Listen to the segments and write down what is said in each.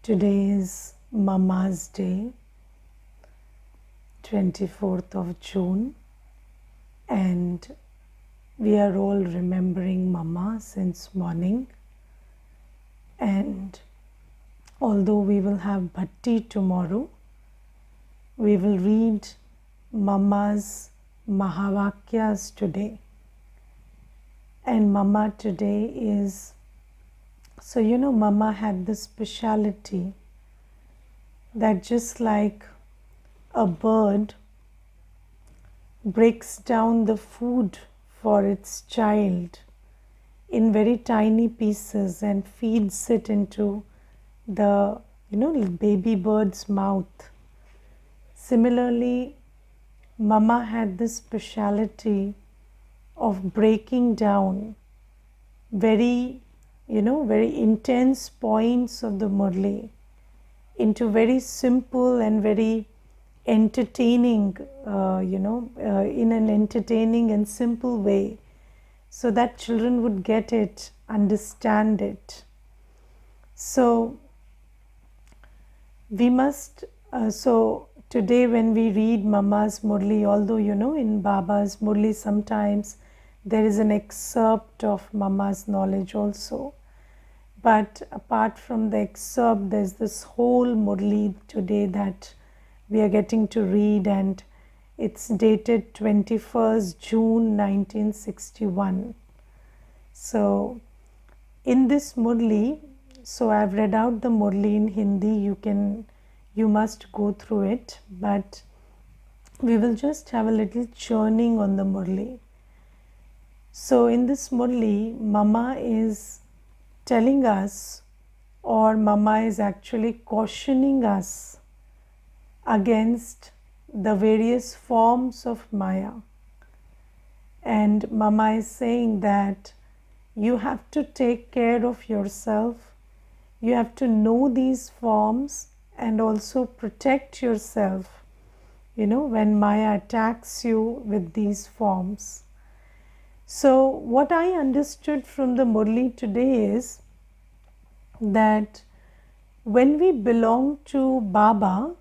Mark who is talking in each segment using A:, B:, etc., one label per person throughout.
A: Today is Mama's Day, 24th of June, and we are all remembering Mama since morning. And although we will have Bhatti tomorrow, we will read Mama's Mahavakyas today. And Mama today is, Mama had this speciality that just like a bird breaks down the food for its child in very tiny pieces and feeds it into the baby bird's mouth. Similarly, Mama had this speciality of breaking down very intense points of the Murli into very simple and very entertaining, in an entertaining and simple way, so that children would get it, understand it. So we must, today when we read Mama's Murli, although in Baba's Murli sometimes there is an excerpt of Mama's knowledge also. But apart from the excerpt, there's this whole Murli today that we are getting to read, and it's dated 21st June 1961. So in this Murli, so I've read out the Murli in Hindi, you must go through it, but we will just have a little churning on the Murli. So in this Murli, Mama is telling us, or Mama is actually cautioning us against the various forms of Maya. And Mama is saying that you have to take care of yourself, you have to know these forms and also protect yourself, when Maya attacks you with these forms. So what I understood from the Murli today is that when we belong to Baba,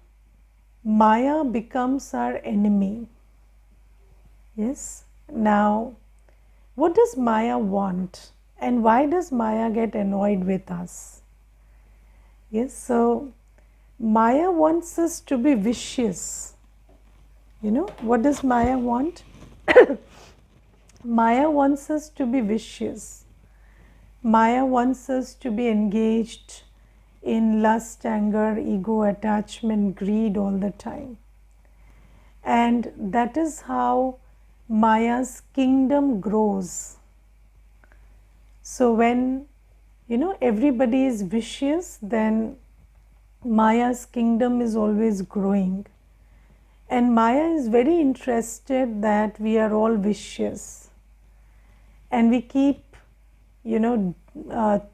A: Maya becomes our enemy. Yes. Now, what does Maya want? And why does Maya get annoyed with us? Yes, so Maya wants us to be vicious. What does Maya want? Maya wants us to be vicious. Maya wants us to be engaged in lust, anger, ego, attachment, greed all the time. And that is how Maya's kingdom grows. So when everybody is vicious, then Maya's kingdom is always growing. And Maya is very interested that we are all vicious. And we keep,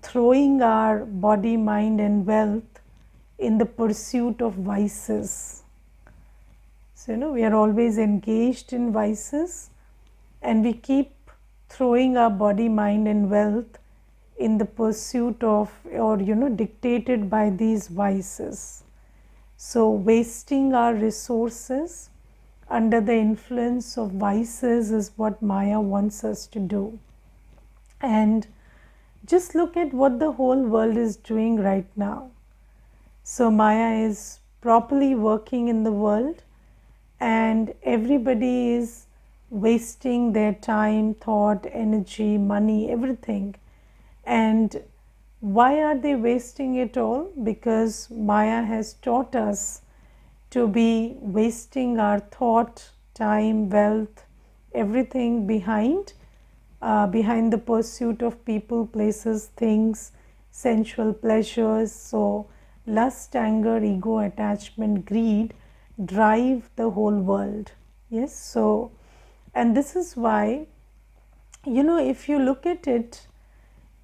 A: throwing our body, mind and wealth in the pursuit of vices. So, we are always engaged in vices, and we keep throwing our body, mind and wealth in the pursuit of, or dictated by these vices. So wasting our resources under the influence of vices is what Maya wants us to do. And just look at what the whole world is doing right now. So Maya is properly working in the world, and everybody is wasting their time, thought, energy, money, everything. And why are they wasting it all? Because Maya has taught us to be wasting our thought, time, wealth, everything behind the pursuit of people, places, things, sensual pleasures. So lust, anger, ego, attachment, greed drive the whole world. Yes, so, and this is why, if you look at it,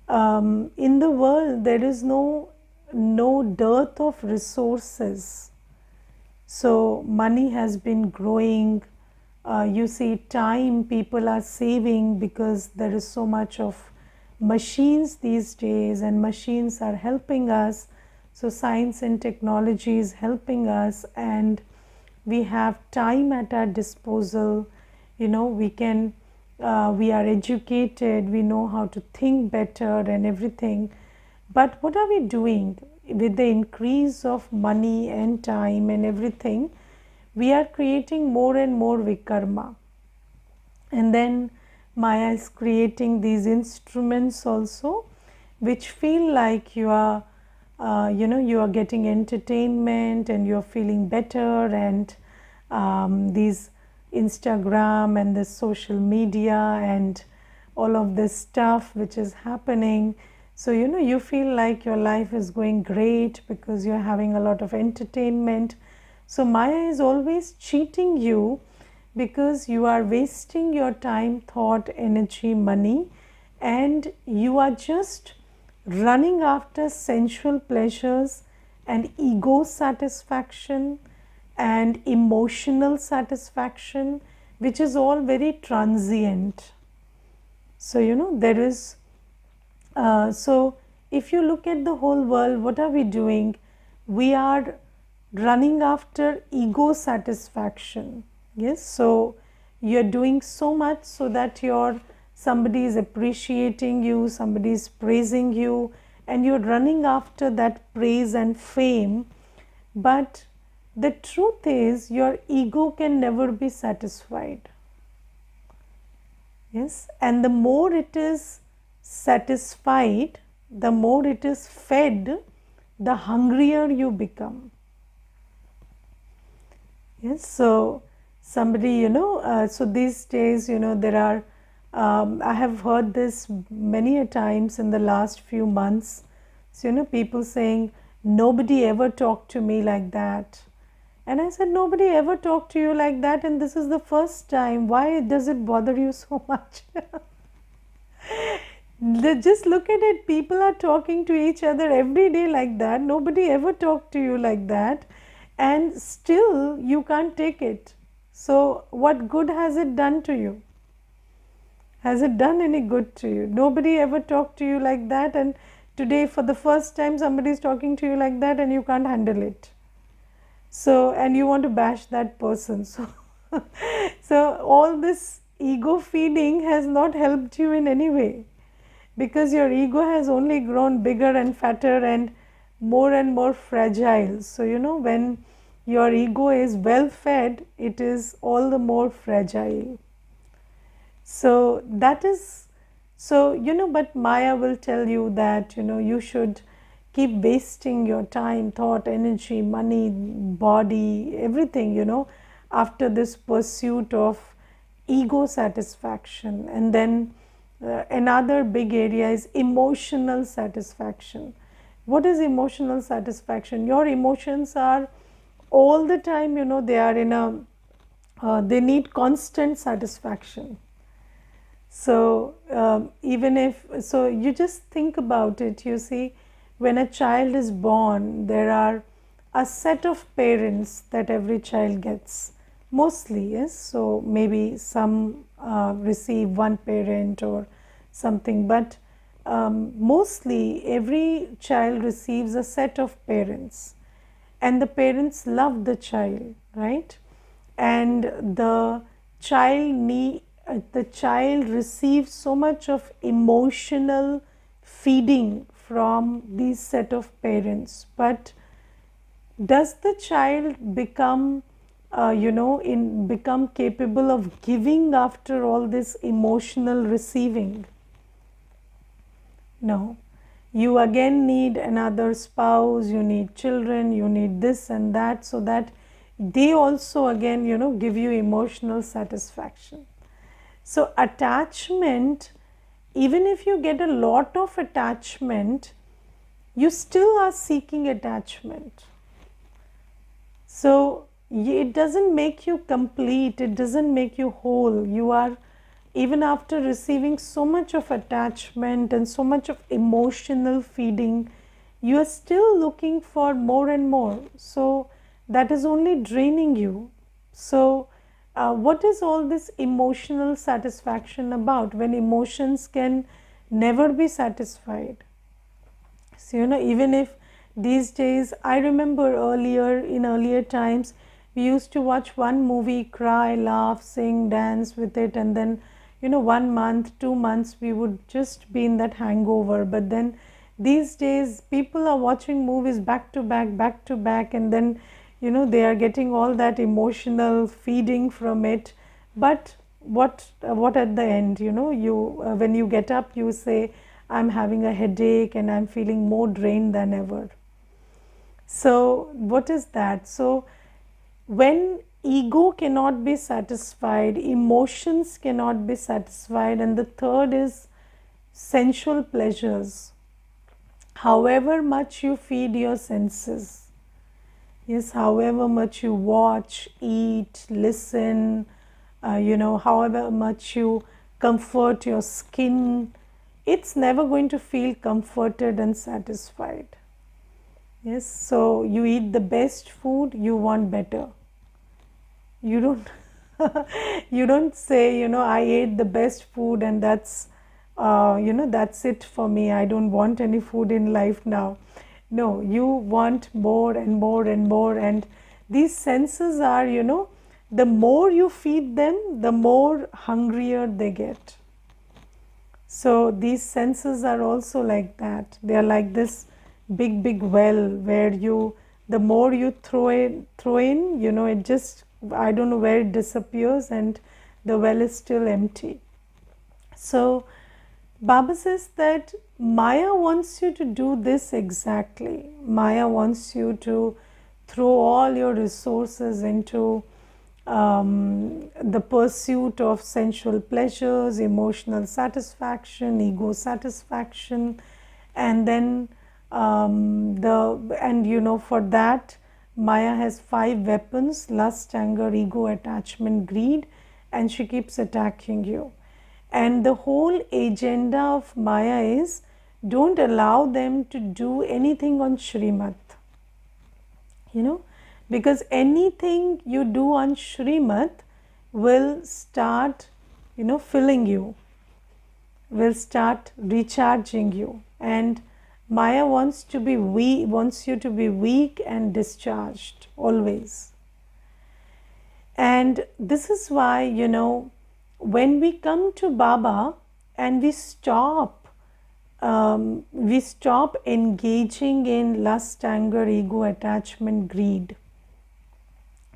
A: in the world there is no dearth of resources. So money has been growing, you see time people are saving because there is so much of machines these days, and machines are helping us So science and technology is helping us, and we have time at our disposal. We are educated, we know how to think better and everything. But what are we doing with the increase of money and time and everything? We are creating more and more vikarma. And then Maya is creating these instruments also, which feel like you are getting entertainment and you're feeling better, and these Instagram and the social media and all of this stuff which is happening. So you feel like your life is going great because you're having a lot of entertainment. So Maya is always cheating you because you are wasting your time, thought, energy, money, and you are just running after sensual pleasures and ego satisfaction and emotional satisfaction, which is all very transient. So there is so if you look at the whole world, what are we doing? We are running after ego satisfaction. Yes, so you're doing so much so that somebody is appreciating you, somebody is praising you, and you're running after that praise and fame. But the truth is, your ego can never be satisfied. Yes, and the more it is satisfied, the more it is fed, the hungrier you become. Yes, so somebody, so these days, there are, I have heard this many a times in the last few months. So, people saying, nobody ever talked to me like that. And I said, nobody ever talked to you like that, and this is the first time. Why does it bother you so much? Just look at it. People are talking to each other every day like that. Nobody ever talked to you like that. And still you can't take it. So what good has it done to you? Has it done any good to you? Nobody ever talked to you like that, and today for the first time somebody is talking to you like that and you can't handle it. So, and you want to bash that person. So all this ego feeding has not helped you in any way, because your ego has only grown bigger and fatter and more fragile. So when your ego is well fed, it is all the more fragile. So that is, but Maya will tell you that you should keep wasting your time, thought, energy, money, body, everything, after this pursuit of ego satisfaction. And then another big area is emotional satisfaction. What is emotional satisfaction? Your emotions are all the time, they are in they need constant satisfaction. So even if, so you just think about it, you see, when a child is born, there are a set of parents that every child gets, mostly, yes. So maybe some receive one parent or something, but mostly every child receives a set of parents, and the parents love the child, right? And the child receives so much of emotional feeding from these set of parents. But does the child become become capable of giving after all this emotional receiving? No. You again need another spouse, you need children, you need this and that, so that they also again give you emotional satisfaction. So attachment, even if you get a lot of attachment, you still are seeking attachment. So it doesn't make you complete, it doesn't make you whole. You are, even after receiving so much of attachment and so much of emotional feeding, you are still looking for more and more. So that is only draining you. So what is all this emotional satisfaction about, when emotions can never be satisfied? So even if These days, I remember in earlier times, we used to watch one movie, cry, laugh, sing, dance with it, and then, 1 month, 2 months, we would just be in that hangover. But then these days, people are watching movies back to back, and then, they are getting all that emotional feeding from it. But what at the end, you when you get up, you say, I'm having a headache and I'm feeling more drained than ever. So, what is that? So, when ego cannot be satisfied, emotions cannot be satisfied, and the third is sensual pleasures. However much you feed your senses, yes, however much you watch, eat, listen, however much you comfort your skin, it's never going to feel comforted and satisfied. Yes, so you eat the best food, you want better. You don't you don't say, I ate the best food and that's that's it for me. I don't want any food in life now. No, you want more and more and more, and these senses are, the more you feed them, the more hungrier they get. So these senses are also like that. They are like this big well where the more you throw in, it just, I don't know where it disappears, and the well is still empty. So Baba says that Maya wants you to do this exactly. Maya wants you to throw all your resources into the pursuit of sensual pleasures, emotional satisfaction, ego satisfaction, and then for that, Maya has 5 weapons: lust, anger, ego, attachment, greed, and she keeps attacking you. And the whole agenda of Maya is, don't allow them to do anything on Shrimat. Because anything you do on Shrimat will start, filling you, will start recharging you. And Maya wants you to be weak and discharged always. And this is why, when we come to Baba and we stop engaging in lust, anger, ego, attachment, greed.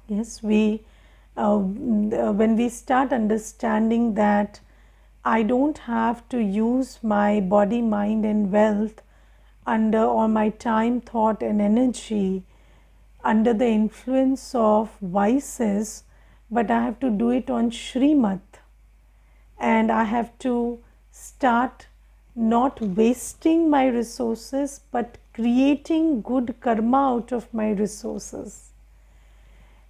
A: Yes, when we start understanding that I don't have to use my body, mind, and wealth or my time, thought, and energy under the influence of vices, but I have to do it on Shrimat, and I have to start not wasting my resources but creating good karma out of my resources.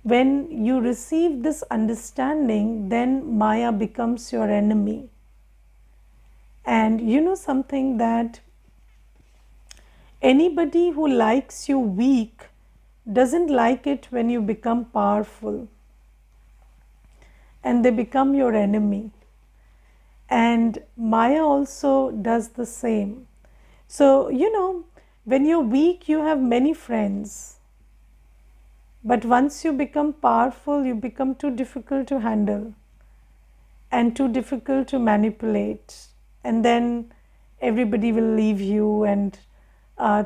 A: When you receive this understanding, then Maya becomes your enemy. And something, that anybody who likes you weak doesn't like it when you become powerful, and they become your enemy. And Maya also does the same. So, when you're weak, you have many friends. But once you become powerful, you become too difficult to handle and too difficult to manipulate. And then everybody will leave you, and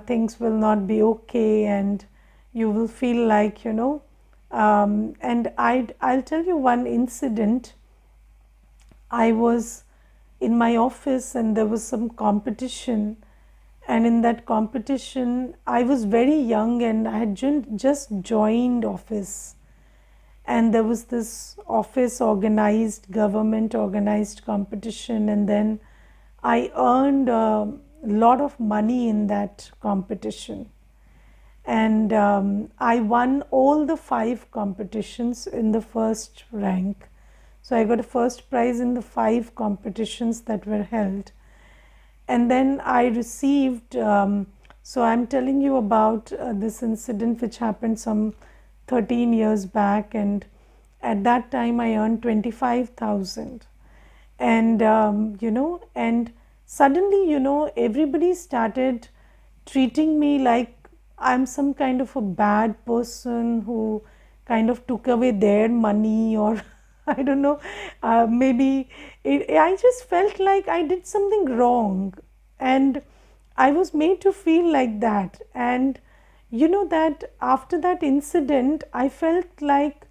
A: things will not be okay, and you will feel like, and I'll tell you one incident. I was in my office and there was some competition, and in that competition I was very young and I had just joined office, and there was this office organized, government organized competition, and then I earned a lot of money in that competition, and I won all the 5 competitions in the first rank. So I got a first prize in the 5 competitions that were held. And then I received, so I'm telling you about this incident which happened some 13 years back, and at that time I earned 25,000. And, and suddenly, everybody started treating me like I'm some kind of a bad person who kind of took away their money, or I don't know, maybe I just felt like I did something wrong, and I was made to feel like that. And that after that incident, I felt like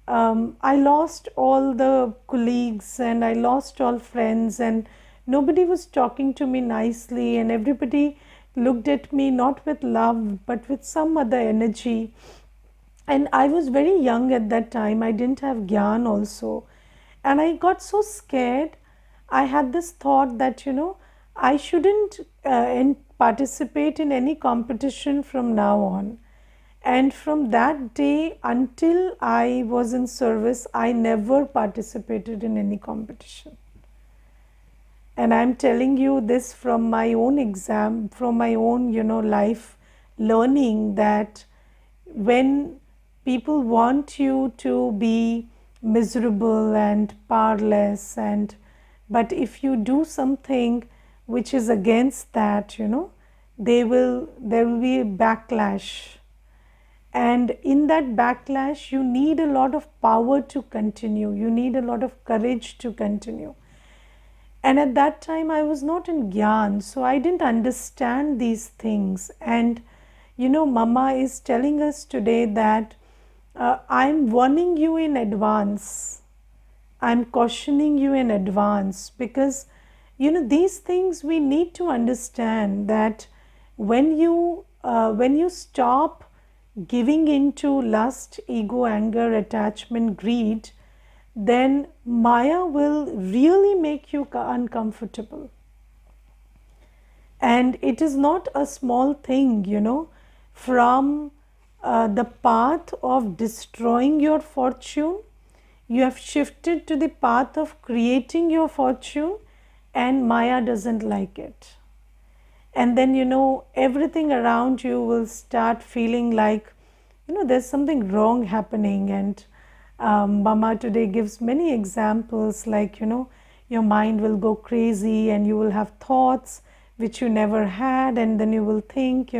A: I lost all the colleagues and I lost all friends, and nobody was talking to me nicely, and everybody looked at me not with love but with some other energy. And I was very young at that time, I didn't have gyan also, and I got so scared. I had this thought that I shouldn't participate in any competition from now on. And from that day until I was in service, I never participated in any competition. And I'm telling you this from my own exam, from my own, life learning, that when people want you to be miserable and powerless, and but if you do something which is against that, there will be a backlash. And in that backlash, you need a lot of power to continue. You need a lot of courage to continue. And at that time, I was not in Gyan, so I didn't understand these things. And Mama is telling us today that I'm warning you in advance. I'm cautioning you in advance, because these things we need to understand, that when you stop giving into lust, ego, anger, attachment, greed, then Maya will really make you uncomfortable. And it is not a small thing, from the path of destroying your fortune, you have shifted to the path of creating your fortune, and Maya doesn't like it. And then everything around you will start feeling like there's something wrong happening. And Mama today gives many examples, like your mind will go crazy and you will have thoughts which you never had, and then you will think,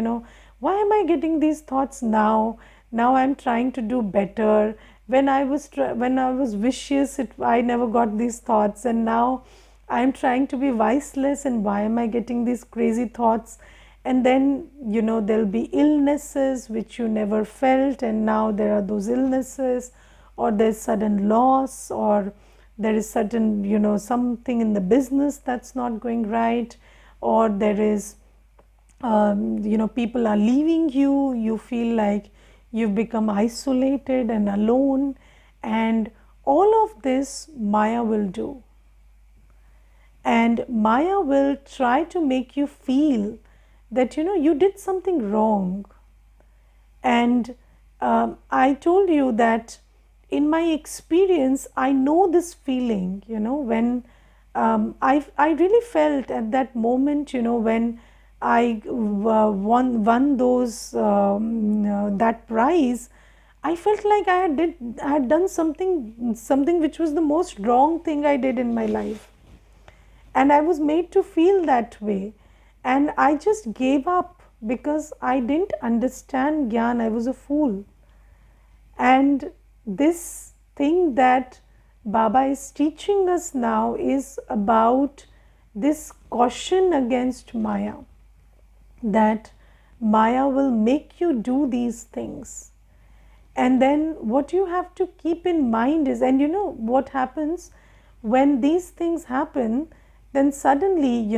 A: why am I getting these thoughts now? Now I'm trying to do better. When I was vicious, I never got these thoughts, and now I'm trying to be viceless, and why am I getting these crazy thoughts? And then there'll be illnesses which you never felt, and now there are those illnesses, or there's sudden loss, or there is certain something in the business that's not going right, or there is people are leaving you, you feel like you've become isolated and alone, and all of this Maya will do. And Maya will try to make you feel that you did something wrong. And I told you that in my experience, I know this feeling, when I really felt at that moment, when I won those that prize, I felt like I had done something which was the most wrong thing I did in my life. And I was made to feel that way. And I just gave up because I didn't understand Gyan. I was a fool. And this thing that Baba is teaching us now is about this caution against Maya, that Maya will make you do these things. And then what you have to keep in mind is, and what happens when these things happen, then suddenly,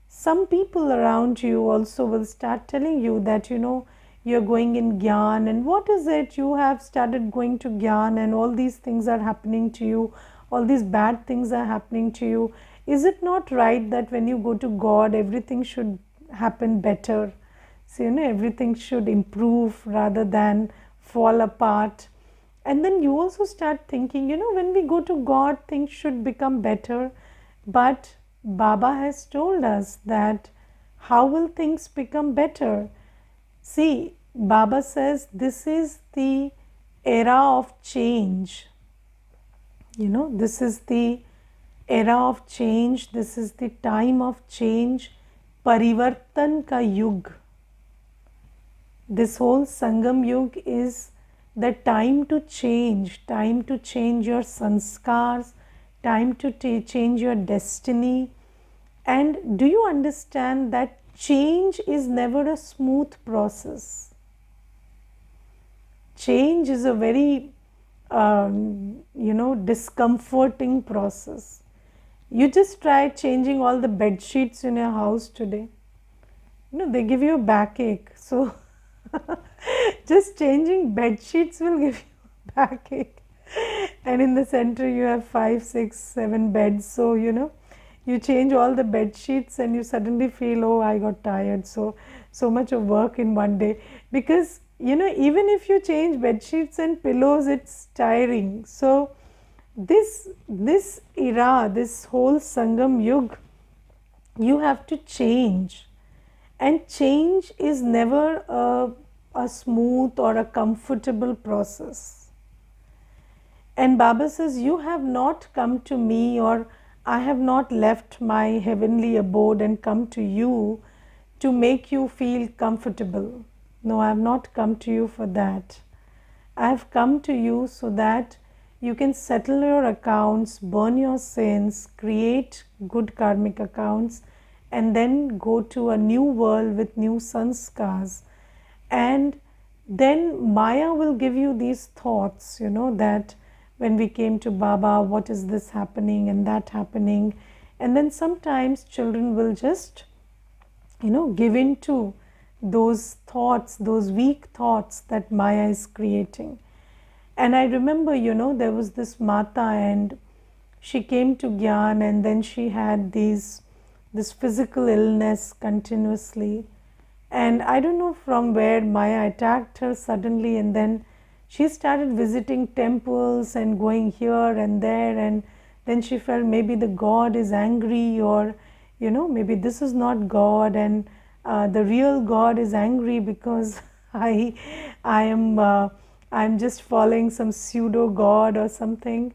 A: some people around you also will start telling you that, you're going in Gyan, and what is it? You have started going to Gyan, and all these things are happening to you, all these bad things are happening to you. Is it not right that when you go to God, everything should happen better? So, everything should improve rather than fall apart. And then you also start thinking, when we go to God, things should become better. But Baba has told us that how will things become better? See, Baba says this is the era of change. This is the era of change. This is the time of change. Parivartan ka yug. This whole Sangam Yug is the time to change your sanskars, time to change your destiny. And do you understand that change is never a smooth process? Change is a very, discomforting process. You just try changing all the bed sheets in your house today. They give you a backache. So just changing bed sheets will give you a backache. And in the center you have 5, 6, 7 beds. So you change all the bed sheets and you suddenly feel, oh, I got tired. So much of work in one day. Because even if you change bed sheets and pillows, it's tiring. So this era, this whole Sangam Yug, you have to change. And change is never a smooth or a comfortable process. And Baba says, you have not come to me, or I have not left my heavenly abode and come to you to make you feel comfortable. No, I have not come to you for that. I have come to you so that you can settle your accounts, burn your sins, create good karmic accounts, and then go to a new world with new sanskars. And then Maya will give you these thoughts, that when we came to Baba, what is this happening and that happening? And then sometimes children will just, give in to those thoughts, those weak thoughts that Maya is creating. And I remember, there was this Mata, and she came to Gyan, and then she had this physical illness continuously. And I don't know from where Maya attacked her suddenly, and then she started visiting temples and going here and there, and then she felt maybe the God is angry, or maybe this is not God, and the real God is angry because I'm just following some pseudo God or something.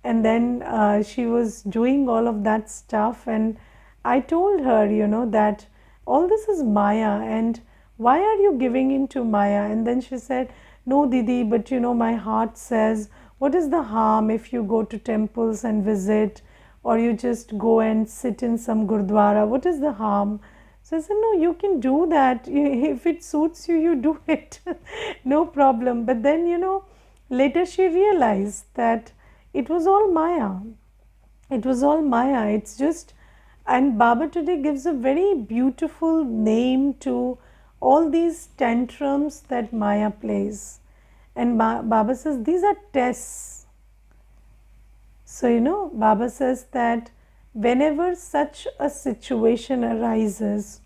A: And then she was doing all of that stuff, and I told her, that all this is Maya, and why are you giving in to Maya? And then she said, no, Didi, but my heart says, what is the harm if you go to temples and visit, or you just go and sit in some gurdwara? What is the harm? So I said, no, you can do that. If it suits you, you do it. No problem. But then, later she realized that it was all Maya. It was all Maya. It's just, and Baba today gives a very beautiful name to all these tantrums that Maya plays. And Baba says these are tests. So, Baba says that whenever such a situation arises,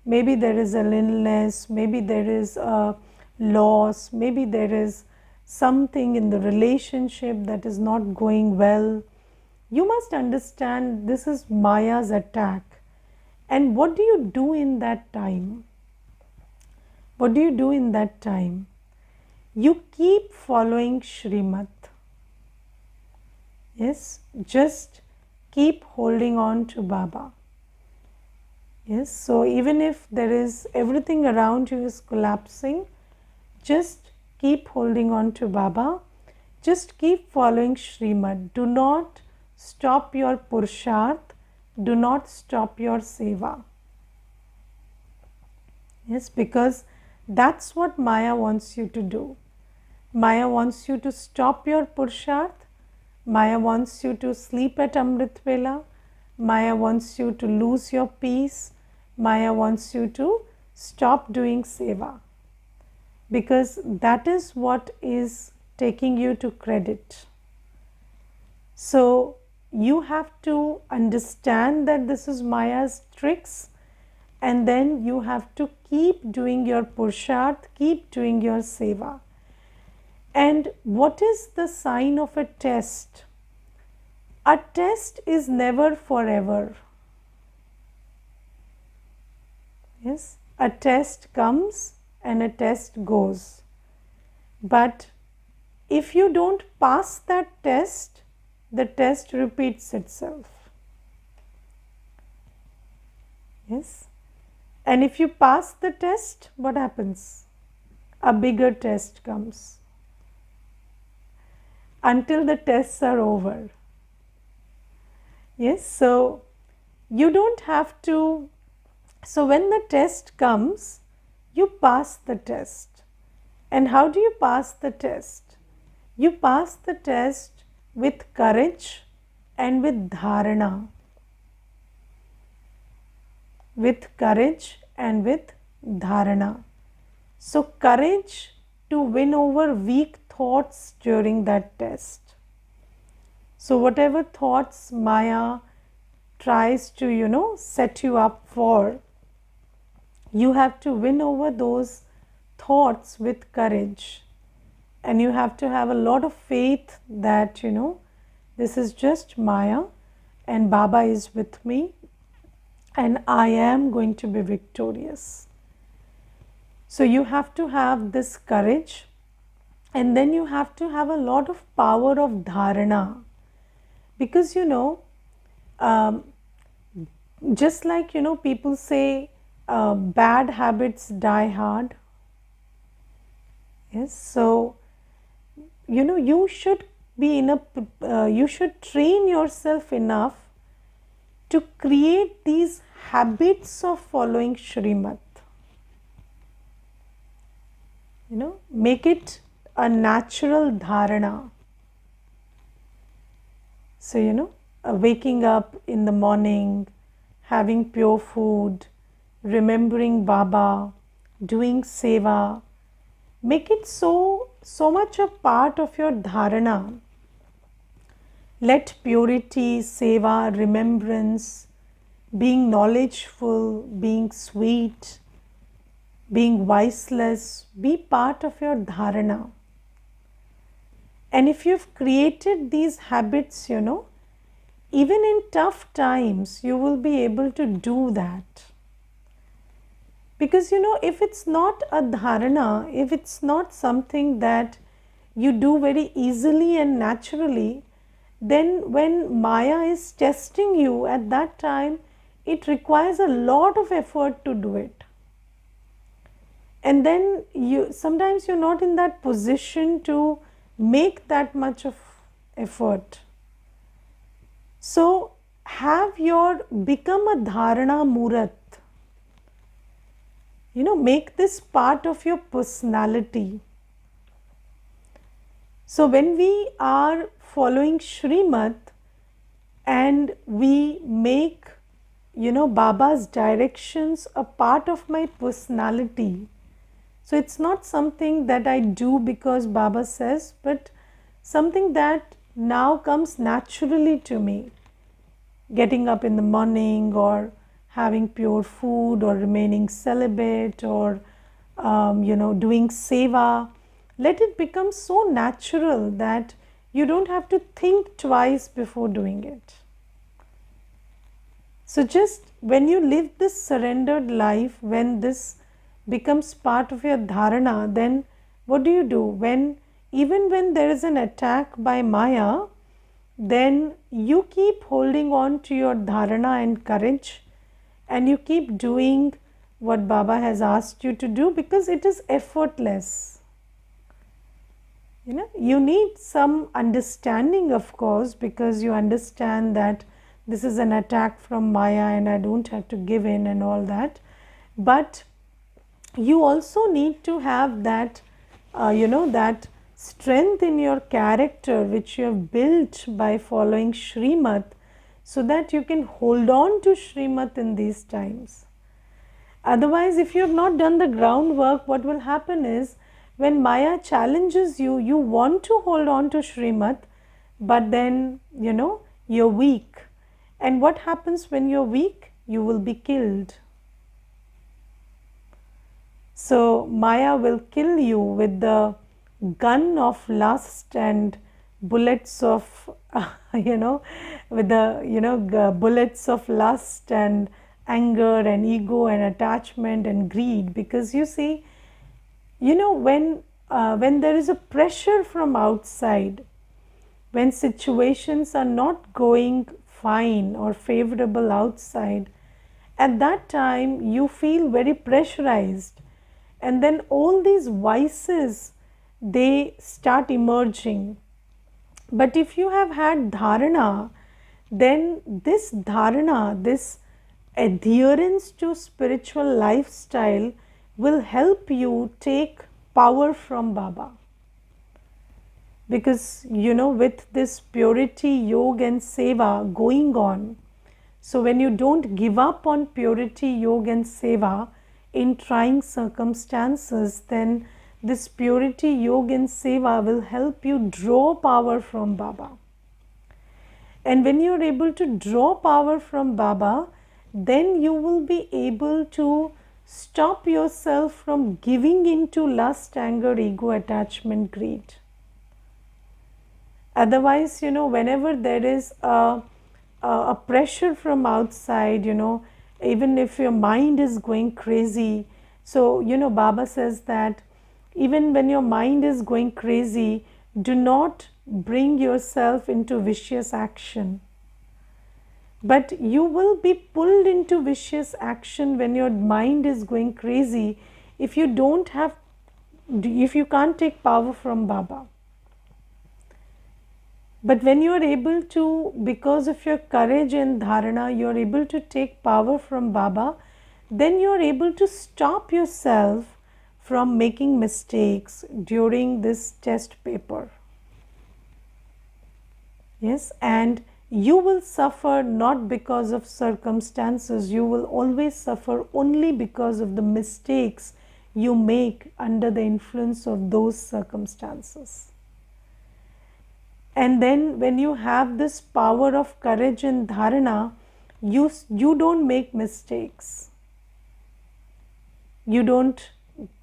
A: maybe there is an illness, maybe there is a loss, maybe there is something in the relationship that is not going well, you must understand this is Maya's attack. And what do you do in that time? What do you do in that time? You keep following Shrimat. Yes, just keep holding on to Baba. Yes, so even if there is everything around you is collapsing, just keep holding on to Baba. Just keep following Shrimat. Do not stop your Purusharth. Do not stop your Seva. Yes, because that's what Maya wants you to do. Maya wants you to stop your Purusharth. Maya wants you to sleep at Amrit Vela. Maya wants you to lose your peace. Maya wants you to stop doing Seva. Because that is what is taking you to credit. So you have to understand that this is Maya's tricks, and then you have to keep doing your Purusharth, keep doing your Seva. And what is the sign of a test? A test is never forever. Yes, a test comes and a test goes. But if you don't pass that test, the test repeats itself. Yes. And if you pass the test, what happens? a bigger test comes until the tests are over. Yes, so you don't have to, so when the test comes, you pass the test. And how do you pass the test? You pass the test with courage and with dharana. With courage and with dharana. So courage to win over weak thoughts during that test. So whatever thoughts Maya tries to, set you up for, you have to win over those thoughts with courage. And you have to have a lot of faith that, this is just Maya and Baba is with me and I am going to be victorious. So you have to have this courage, and then you have to have a lot of power of dharana. Because just like people say bad habits die hard. Yes, so you should be you should train yourself enough to create these habits of following Shrimat. Make it a natural dharana. So waking up in the morning, having pure food, remembering Baba, doing seva, make it so much a part of your dharana. Let purity, seva, remembrance, being knowledgeful, being sweet, being viceless, be part of your dharana. And if you've created these habits, even in tough times, you will be able to do that. Because, if it's not a dharana, if it's not something that you do very easily and naturally, then when Maya is testing you at that time, it requires a lot of effort to do it. And then sometimes you're not in that position to make that much of effort. So become a dharana murat. Make this part of your personality. So when we are following Shrimat and we make, Baba's directions a part of my personality. So it's not something that I do because Baba says, but something that now comes naturally to me. Getting up in the morning, or having pure food, or remaining celibate, or doing seva. Let it become so natural that you don't have to think twice before doing it. So just when you live this surrendered life, when this becomes part of your dharana, then what do? Even when there is an attack by Maya, then you keep holding on to your dharana and courage, and you keep doing what Baba has asked you to do, because it is effortless. You need some understanding, of course, because you understand that this is an attack from Maya and I don't have to give in and all that. But you also need to have that, that strength in your character which you have built by following Shrimat, so that you can hold on to Shrimat in these times. Otherwise, if you have not done the groundwork, what will happen is, when Maya challenges you, you want to hold on to Shrimat, but then, you're weak. And what happens when you're weak? You will be killed. So Maya will kill you with the gun of lust and bullets of, with the, bullets of lust and anger and ego and attachment and greed. Because you see, when there is a pressure from outside, when situations are not going fine or favorable outside, at that time you feel very pressurized, and then all these vices, they start emerging. But if you have had dharana, then this dharana, this adherence to spiritual lifestyle will help you take power from Baba. Because with this purity, yoga and seva going on, so when you don't give up on purity, yoga and seva in trying circumstances, then this purity, yoga and seva will help you draw power from Baba. And when you are able to draw power from Baba, then you will be able to stop yourself from giving into lust, anger, ego, attachment, greed. Otherwise, whenever there is a pressure from outside, even if your mind is going crazy. So, Baba says that even when your mind is going crazy, do not bring yourself into vicious action. But you will be pulled into vicious action when your mind is going crazy if you can't take power from Baba. But when you are able to, because of your courage and dharana, you are able to take power from Baba, then you are able to stop yourself from making mistakes during this test paper. Yes, and you will suffer not because of circumstances, you will always suffer only because of the mistakes you make under the influence of those circumstances. And then when you have this power of courage and dharana, you don't make mistakes. You don't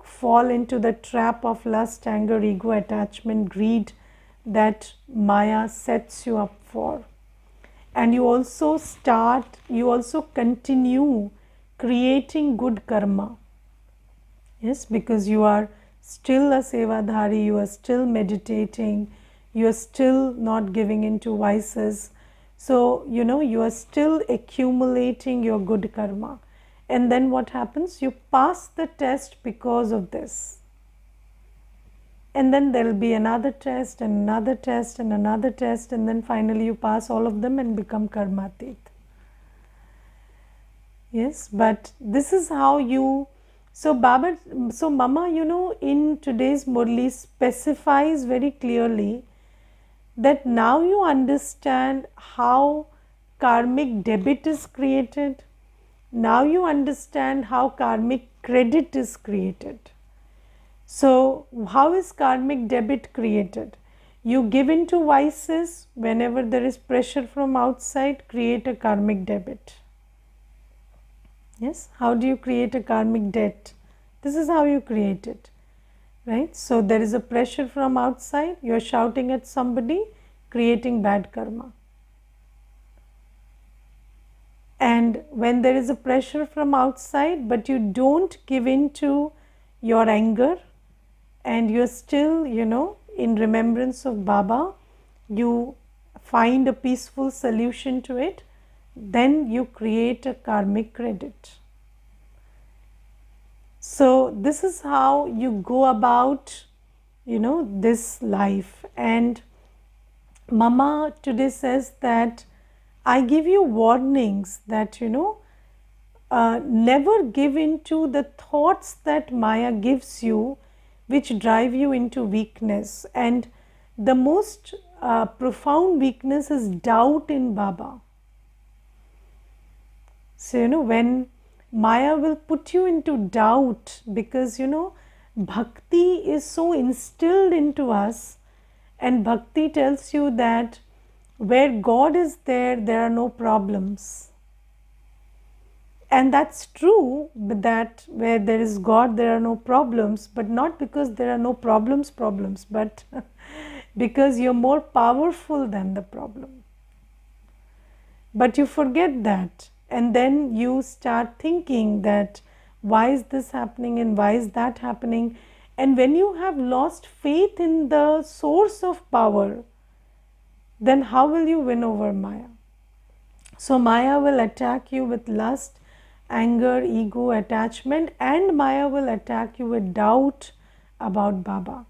A: fall into the trap of lust, anger, ego, attachment, greed that Maya sets you up for. And you also continue creating good karma. Yes, because you are still a sevadhari, you are still meditating, you are still not giving into vices. So, you are still accumulating your good karma. And then what happens? You pass the test because of this. And then there will be another test and another test and another test, and then finally you pass all of them and become karmatit. Yes, but this is how you... So Mama, in today's Murli specifies very clearly that now you understand how karmic debit is created. Now you understand how karmic credit is created. So how is karmic debit created? You give into vices whenever there is pressure from outside, create a karmic debit. Yes, how do you create a karmic debt? This is how you create it. Right? So there is a pressure from outside, you are shouting at somebody, creating bad karma. And when there is a pressure from outside, but you don't give in to your anger, and you're still, in remembrance of Baba, you find a peaceful solution to it, then you create a karmic credit. So this is how you go about, this life. And Mama today says that I give you warnings that, never give in to the thoughts that Maya gives you, which drive you into weakness. And the most profound weakness is doubt in Baba. So, when Maya will put you into doubt, because, bhakti is so instilled into us, and bhakti tells you that where God is there, there are no problems. And that's true, that where there is God, there are no problems, but not because there are no problems, but because you're more powerful than the problem. But you forget that, and then you start thinking that why is this happening and why is that happening? And when you have lost faith in the source of power, then how will you win over Maya? So Maya will attack you with lust, anger, ego, attachment, and Maya will attack you with doubt about Baba.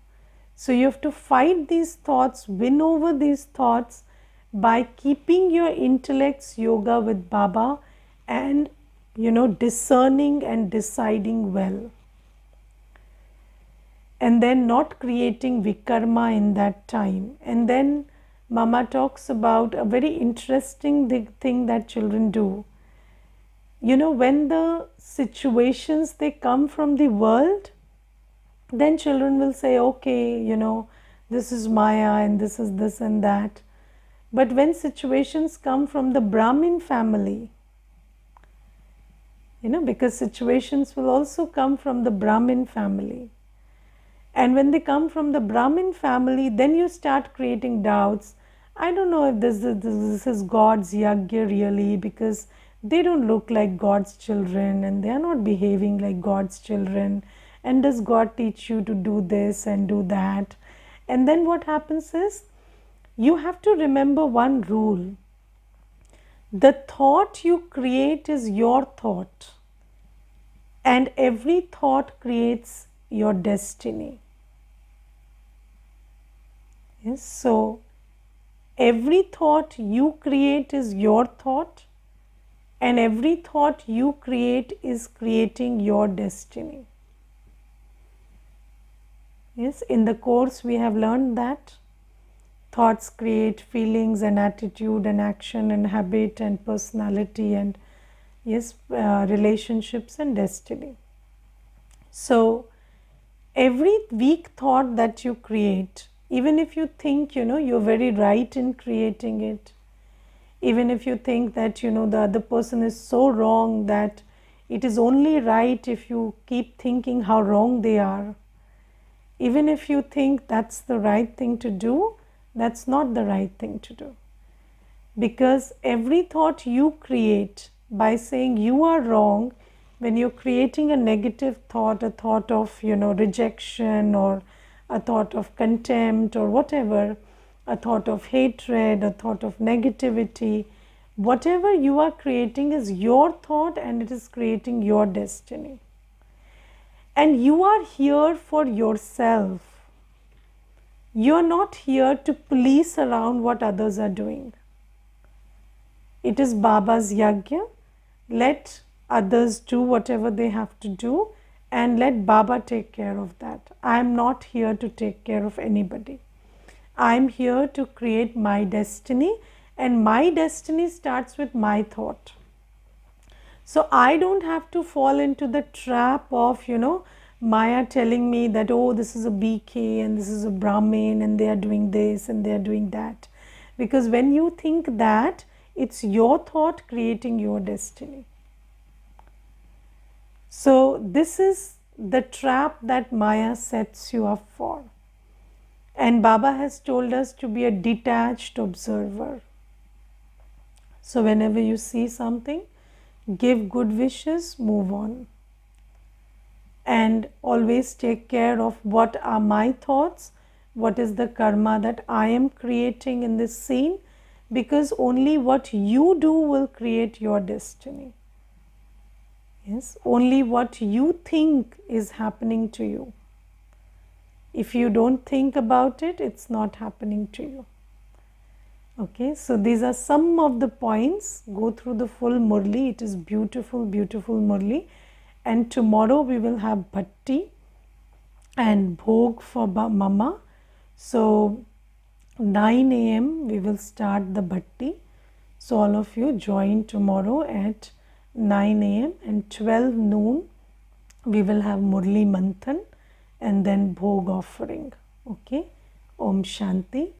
A: So you have to fight these thoughts, win over these thoughts by keeping your intellect's yoga with Baba and discerning and deciding well. And then not creating vikarma in that time. And then Mama talks about a very interesting thing that children do. When the situations they come from the world, then children will say, okay, this is Maya and this is this and that. But when situations come from the Brahmin family, because situations will also come from the Brahmin family. And when they come from the Brahmin family, then you start creating doubts. I don't know if this is God's yagya really, because they don't look like God's children and they are not behaving like God's children. And does God teach you to do this and do that? And then what happens is, you have to remember one rule. The thought you create is your thought. And every thought creates your destiny. Yes, so every thought you create is your thought, and every thought you create is creating your destiny. Yes, in the course we have learned that thoughts create feelings and attitude and action and habit and personality and relationships and destiny. So every weak thought that you create, even if you think you're very right in creating it, even if you think that the other person is so wrong that it is only right if you keep thinking how wrong they are, even if you think that's the right thing to do, that's not the right thing to do. Because every thought you create by saying you are wrong, when you're creating a negative thought, a thought of rejection or a thought of contempt or whatever, a thought of hatred, a thought of negativity, whatever you are creating is your thought and it is creating your destiny. And you are here for yourself. You're not here to police around what others are doing. It is Baba's yagya. Let others do whatever they have to do and let Baba take care of that. I am not here to take care of anybody. I am here to create my destiny, and my destiny starts with my thought. So I don't have to fall into the trap of, Maya telling me that, oh, this is a BK and this is a Brahmin and they are doing this and they are doing that. Because when you think that, it's your thought creating your destiny. So this is the trap that Maya sets you up for. And Baba has told us to be a detached observer. So whenever you see something, give good wishes, move on. And always take care of what are my thoughts, what is the karma that I am creating in this scene, because only what you do will create your destiny. Yes, only what you think is happening to you. If you don't think about it, it's not happening to you. Okay, so these are some of the points. Go through the full Murli. It is beautiful, beautiful Murli. And tomorrow we will have bhatti and bhog for Mama. So 9 a.m. we will start the bhatti. So all of you join tomorrow at 9 a.m. and 12 noon we will have Murli Manthan and then bhog offering. Okay, Om Shanti.